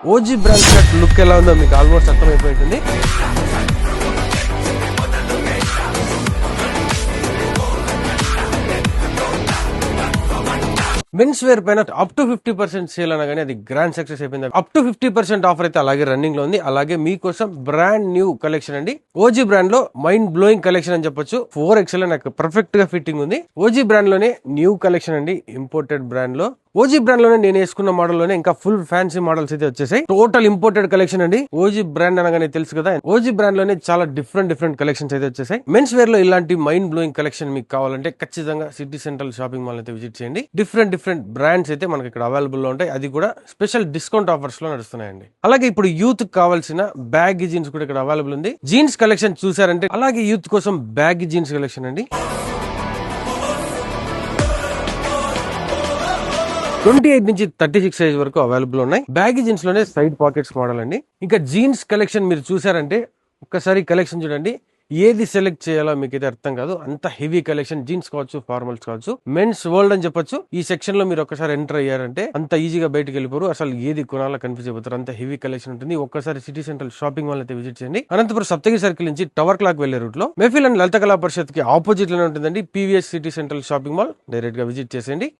OG brand shirt look ఎలా ఉందో మీకు ఆల్మోస్ట్ అర్థమైపోయింది. మెన్స్ వేర్ పైన అప్ టు 50% సేల్ అనగానే అది గ్రాండ్ సక్సెస్ అయిపోయింది. అప్ టు 50% ఆఫర్ అయితే అలాగే రన్నింగ్ లో ఉంది. అలాగే మీకోసం బ్రాండ్ న్యూ కలెక్షన్ అండి. ఓజీ బ్రాండ్ లో మైండ్ బ్లోయింగ్ కలెక్షన్ అని చెప్పొచ్చు. 4XL నాకు పర్ఫెక్ట్ గా ఫిట్టింగ్ ఉంది. ఓజీ బ్రాండ్ లోనే న్యూ కలెక్షన్ అండి. ఇంపోర్టెడ్ బ్రాండ్ లో ఓజీ బ్రాండ్ లోనే నేను వేసుకున్న మోడల్ లోనే ఇంకా ఫుల్ ఫ్యాన్సీ మోడల్స్ అయితే వచ్చేసాయి. టోటల్ ఇంపోర్టెడ్ కలెక్షన్ అండి. ఓజీ బ్రాండ్ అనగానే తెలుసు కదా, ఓజీ బ్రాండ్ లోనే చాలా డిఫరెంట్ కలెక్షన్స్ అయితే వచ్చేసాయి. మెన్స్ వేర్ లో ఇలాంటి మైండ్ బ్లోయింగ్ కలెక్షన్ మీకు కావాలంటే ఖచ్చితంగా సిటీ సెంట్రల్ షాపింగ్ మాల్ అయితే విజిట్ చేయండి. డిఫరెంట్ బ్రాండ్స్ అయితే మనకి ఇక్కడ అవైలబుల్ లో ఉంటాయి. అది కూడా స్పెషల్ డిస్కౌంట్ ఆఫర్స్ లో నడుస్తున్నాయండి. అలాగే ఇప్పుడు యూత్ కావాల్సిన బ్యాగ్ జీన్స్ కూడా ఇక్కడ అవైలబుల్ ఉంది. జీన్స్ కలెక్షన్ చూసారంటే అలాగే యూత్ కోసం బ్యాగ్ జీన్స్ కలెక్షన్ అండి. 28 నుంచి 36 సైజ్ వరకు అవైలబుల్ ఉన్నాయి. బ్యాగీ జీన్స్ లోనే సైడ్ పాకెట్స్ మోడల్ అండి. ఇంకా జీన్స్ కలెక్షన్ మీరు చూసారంటే ఒక్కసారి కలెక్షన్ చూడండి. ఏది సెలెక్ట్ చేయాలో మీకైతే అర్థం కాదు. అంత హెవీ కలెక్షన్. జీన్స్ కావచ్చు, ఫార్మల్స్ కావచ్చు, మెన్స్ వరల్డ్ అని చెప్పొచ్చు. ఈ సెక్షన్ లో మీరు ఒక్కసారి ఎంటర్ అయ్యారంటే అంత ఈజీగా బయటకు వెళ్ళిపోరు. అసలు ఏది కొనాలో కన్ఫ్యూజ్ అయిపోతారు. అంత హెవీ కలెక్షన్ ఉంటుంది. ఒక్కసారి సిటీ సెంట్రల్ షాపింగ్ మాల్ అయితే విజిట్ చేయండి. అనంతపురం సప్తగిరి సర్కిల్ నుంచి టవర్ క్లాక్ వెళ్లే రూట్ లో మెఫిల్ అండ్ లలిత కళా పరిషత్ కి ఆపోజిట్ లోనే ఉంటుందండి PVS city central shopping mall. Direct గా విజిట్ చేసేయండి.